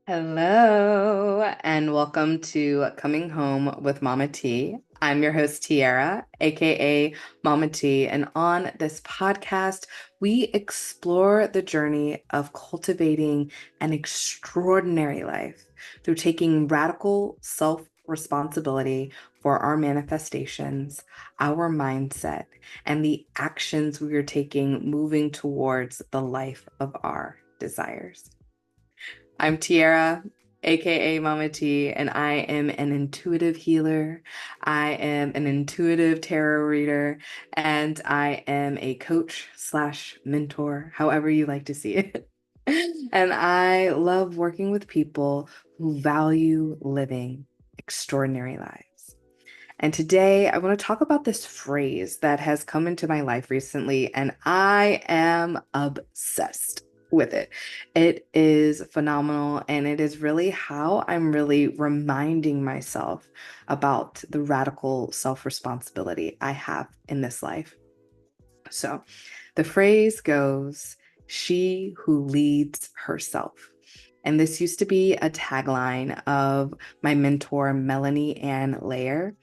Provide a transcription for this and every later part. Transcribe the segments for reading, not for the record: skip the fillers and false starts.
Hello, and welcome to Coming Home with Mama T. I'm your host, Tiara, aka Mama T, and on this podcast, we explore the journey of cultivating an extraordinary life through taking radical self responsibility for our manifestations, our mindset, and the actions we are taking moving towards the life of our desires. I'm Tiara, aka Mama T, and I am an intuitive healer. I am an intuitive tarot reader, and I am a coach slash mentor, however you like to see it. And I love working with people who value living extraordinary lives. And today I want to talk about this phrase that has come into my life recently, and I am obsessed with it. It is phenomenal, and it is really how I'm really reminding myself about the radical self-responsibility I have in this life. So the phrase goes, she who leads herself. And this used to be a tagline of my mentor, Melanie Ann Layer.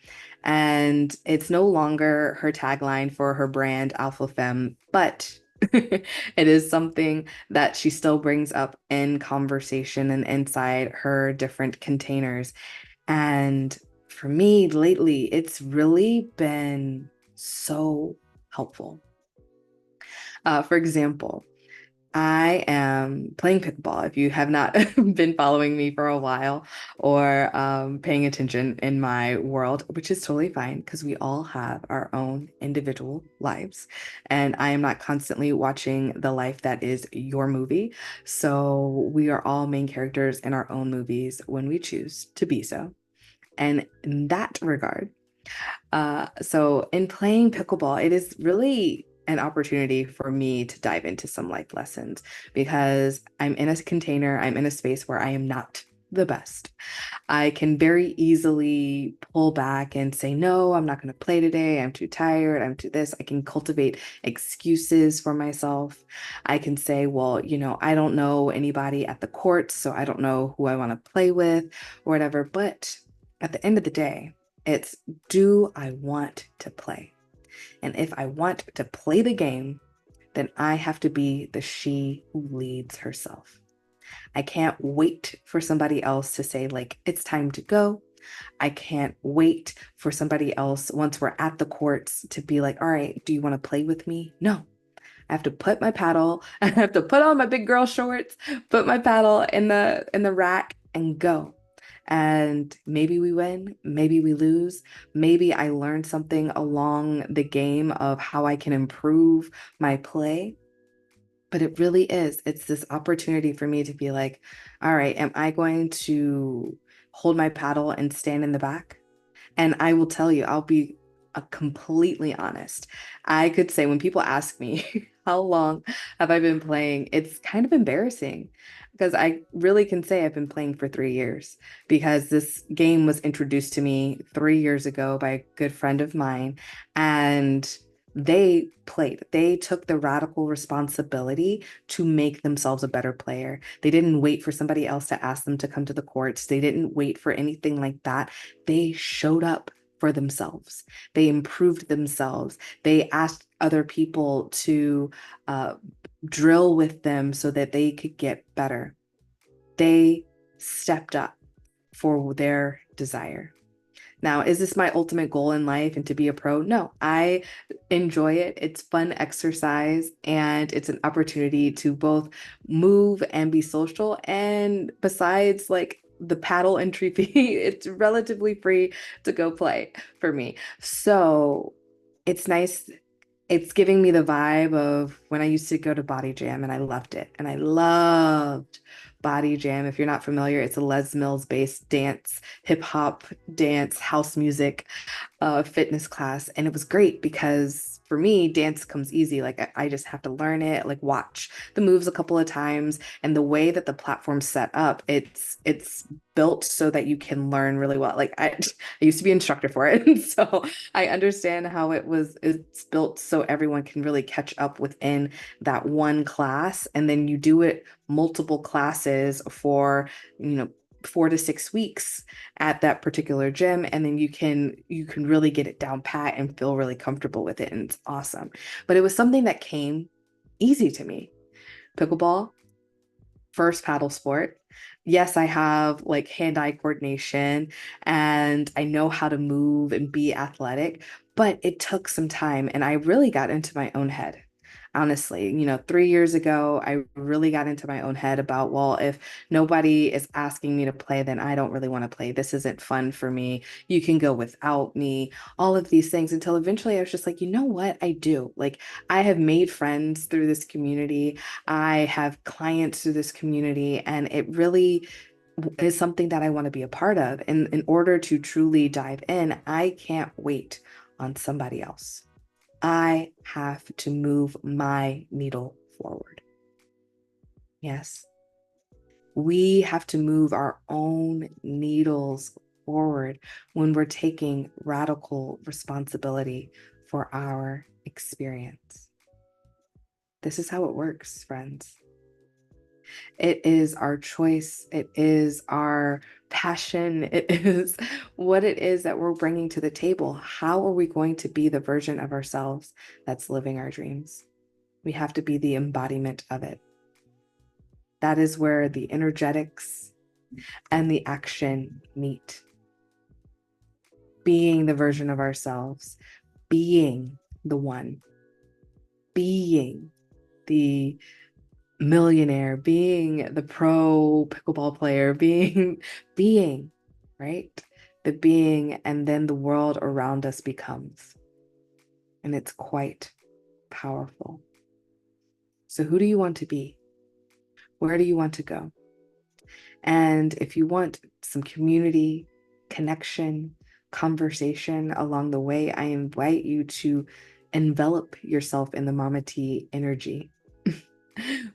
And it's no longer her tagline for her brand, Alpha Femme, but it is something that she still brings up in conversation and inside her different containers. And for me lately, it's really been so helpful. For example, I am playing pickleball. If you have not been following me for a while or paying attention in my world, which is totally fine because we all have our own individual lives. And I am not constantly watching the life that is your movie. So we are all main characters in our own movies when we choose to be so. And in that regard, so in playing pickleball, it is really an opportunity for me to dive into some life lessons because I'm in a container, I'm in a space where I am not the best. I can very easily pull back and say, no, I'm not going to play today. I'm too tired. I'm too this. I can cultivate excuses for myself. I can say, well, I don't know anybody at the courts, so I don't know who I want to play with or whatever. But at the end of the day, it's, do I want to play? And if I want to play the game, then I have to be the she who leads herself. I can't wait for somebody else to say, like, it's time to go. I can't wait for somebody else, once we're at the courts, to be like, all right, do you want to play with me? No. I have to put my paddle, I have to put on my big girl shorts, put my paddle in the rack and go. And maybe we win, maybe we lose, maybe I learned something along the game of how I can improve my play. But it really is. It's this opportunity for me to be like, all right, am I going to hold my paddle and stand in the back? And I will tell you, I'll be completely honest. I could say when people ask me, how long have I been playing? It's kind of embarrassing because I really can say I've been playing for 3 years because this game was introduced to me 3 years ago by a good friend of mine. And they took the radical responsibility to make themselves a better player. They didn't wait for somebody else to ask them to come to the courts. They didn't wait for anything like that. They showed up for themselves. They improved themselves. They asked other people to uh, drill with them so that they could get better. They stepped up for their desire. Now, is this my ultimate goal in life and to be a pro? No, I enjoy it. It's fun exercise and it's an opportunity to both move and be social. And besides, like the paddle entry fee, it's relatively free to go play for me. So it's nice. It's giving me the vibe of when I used to go to Body Jam and I loved it. And I loved Body Jam. If you're not familiar, it's a Les Mills based dance, hip hop dance, house music, fitness class. And it was great because for me, dance comes easy. Like I just have to learn it, like watch the moves a couple of times. And the way that the platform's set up, it's built so that you can learn really well. Like I used to be an instructor for it. And so I understand how it's built so everyone can really catch up within that one class. And then you do it multiple classes for, you know, 4 to 6 weeks at that particular gym, and then you can really get it down pat and feel really comfortable with it, and it's awesome. But it was something that came easy to me. Pickleball, first paddle sport. Yes, I have like hand-eye coordination and I know how to move and be athletic, but it took some time and I really got into my own head. Honestly, 3 years ago, I really got into my own head about, well, if nobody is asking me to play, then I don't really want to play. This isn't fun for me. You can go without me, all of these things until eventually I was just like, you know what? I do. Like, I have made friends through this community. I have clients through this community, and it really is something that I want to be a part of. And in order to truly dive in, I can't wait on somebody else. I have to move my needle forward. Yes, we have to move our own needles forward when we're taking radical responsibility for our experience. This is how it works, friends. It is our choice. It is our passion. It is what it is that we're bringing to the table. How are we going to be the version of ourselves that's living our dreams? We have to be the embodiment of it. That is where the energetics and the action meet. Being the version of ourselves, being the one, being the millionaire, being the pro pickleball player, being, right? The being, and then the world around us becomes. And it's quite powerful. So who do you want to be? Where do you want to go? And if you want some community, connection, conversation along the way, I invite you to envelop yourself in the Mama T energy.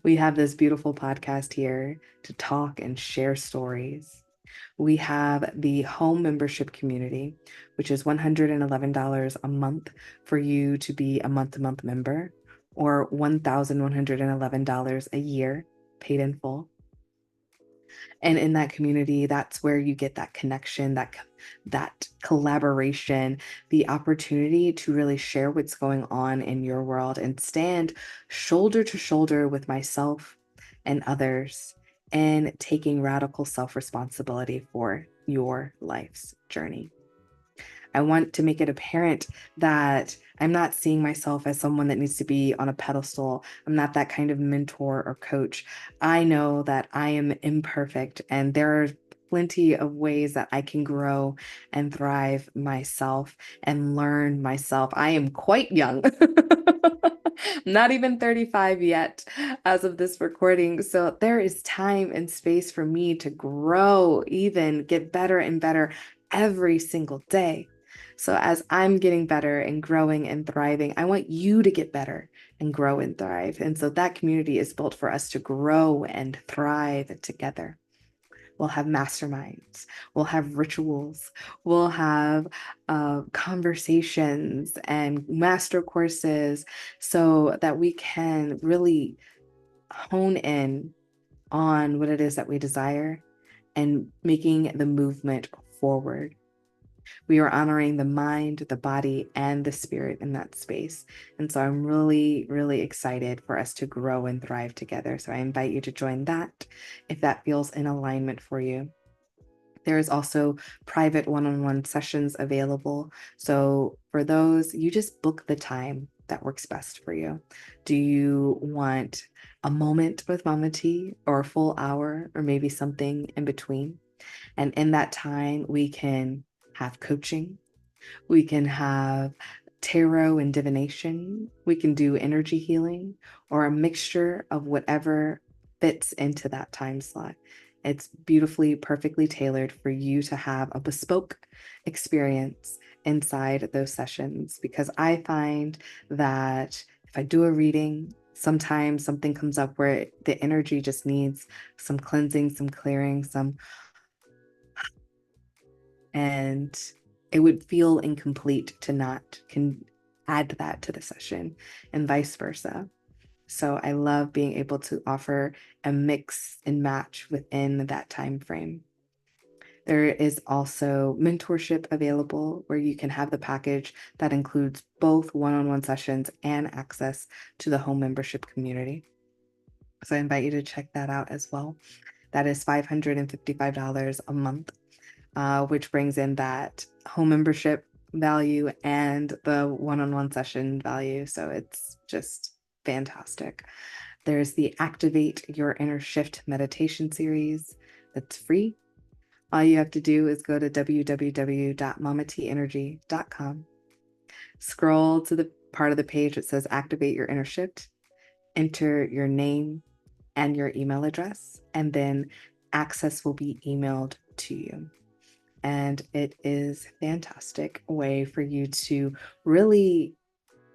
We have this beautiful podcast here to talk and share stories. We have the home membership community, which is $111 a month for you to be a month-to-month member, or $1,111 a year paid in full. And in that community, that's where you get that connection, that collaboration, the opportunity to really share what's going on in your world and stand shoulder to shoulder with myself and others and taking radical self-responsibility for your life's journey. I want to make it apparent that I'm not seeing myself as someone that needs to be on a pedestal. I'm not that kind of mentor or coach. I know that I am imperfect and there are plenty of ways that I can grow and thrive myself and learn myself. I am quite young. Not even 35 yet as of this recording. So there is time and space for me to grow, even get better and better every single day. So as I'm getting better and growing and thriving, I want you to get better and grow and thrive. And so that community is built for us to grow and thrive together. We'll have masterminds, we'll have rituals, we'll have conversations and master courses so that we can really hone in on what it is that we desire and making the movement forward. We are honoring the mind, the body, and the spirit in that space. And so I'm really, really excited for us to grow and thrive together. So I invite you to join that if that feels in alignment for you. There is also private one-on-one sessions available. So for those, you just book the time that works best for you. Do you want a moment with Mama T or a full hour or maybe something in between? And in that time, we can have coaching, we can have tarot and divination, we can do energy healing, or a mixture of whatever fits into that time slot. It's beautifully, perfectly tailored for you to have a bespoke experience inside those sessions. Because I find that if I do a reading, sometimes something comes up where the energy just needs some cleansing, some clearing, and it would feel incomplete to not can add that to the session and vice versa. So I love being able to offer a mix and match within that time frame. There is also mentorship available where you can have the package that includes both one-on-one sessions and access to the home membership community. So I invite you to check that out as well. That is $555 a month, which brings in that home membership value and the one-on-one session value. So it's just fantastic. There's the Activate Your Inner Shift meditation series that's free. All you have to do is go to www.mamateenergy.com, scroll to the part of the page that says Activate Your Inner Shift, enter your name and your email address, and then access will be emailed to you. And it is a fantastic way for you to really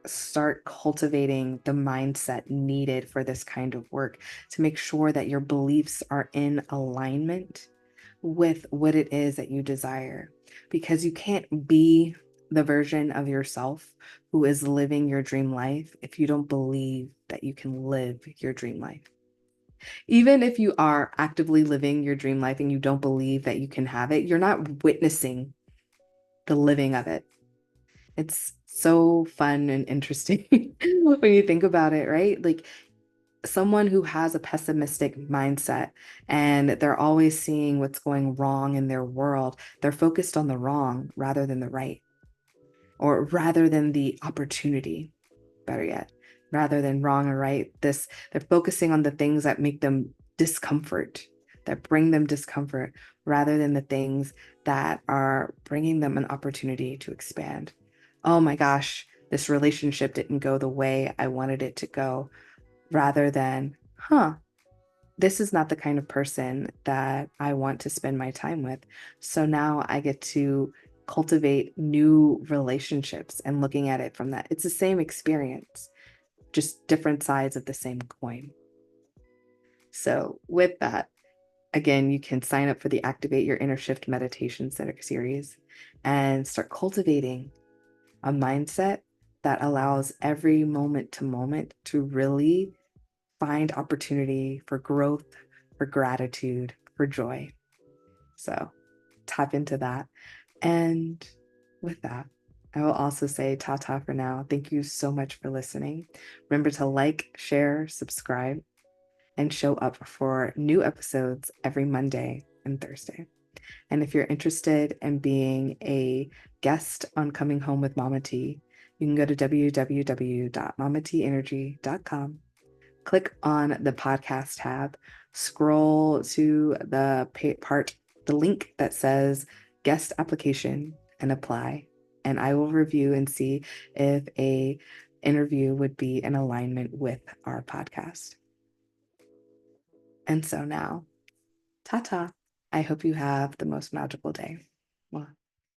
start cultivating the mindset needed for this kind of work to make sure that your beliefs are in alignment with what it is that you desire. Because you can't be the version of yourself who is living your dream life if you don't believe that you can live your dream life. Even if you are actively living your dream life and you don't believe that you can have it, you're not witnessing the living of it. It's so fun and interesting when you think about it, right? Like someone who has a pessimistic mindset and they're always seeing what's going wrong in their world, they're focused on the wrong rather than the right, or rather than the opportunity, better yet, rather than wrong or right. They're focusing on the things that make them discomfort, that bring them discomfort, rather than the things that are bringing them an opportunity to expand. Oh my gosh, this relationship didn't go the way I wanted it to go, rather than, this is not the kind of person that I want to spend my time with. So now I get to cultivate new relationships and looking at it from that. It's the same experience, just different sides of the same coin. So, with that, again, you can sign up for the Activate Your Inner Shift Meditation Center series and start cultivating a mindset that allows every moment to moment to really find opportunity for growth, for gratitude, for joy. So tap into that. And with that, I will also say ta-ta for now. Thank you so much for listening. Remember to like, share, subscribe, and show up for new episodes every Monday and Thursday. And if you're interested in being a guest on Coming Home with Mama T, you can go to www.mamateenergy.com, click on the podcast tab, scroll to the the link that says guest application and apply. And I will review and see if a interview would be in alignment with our podcast. And so now, ta-ta. I hope you have the most magical day. Mwah.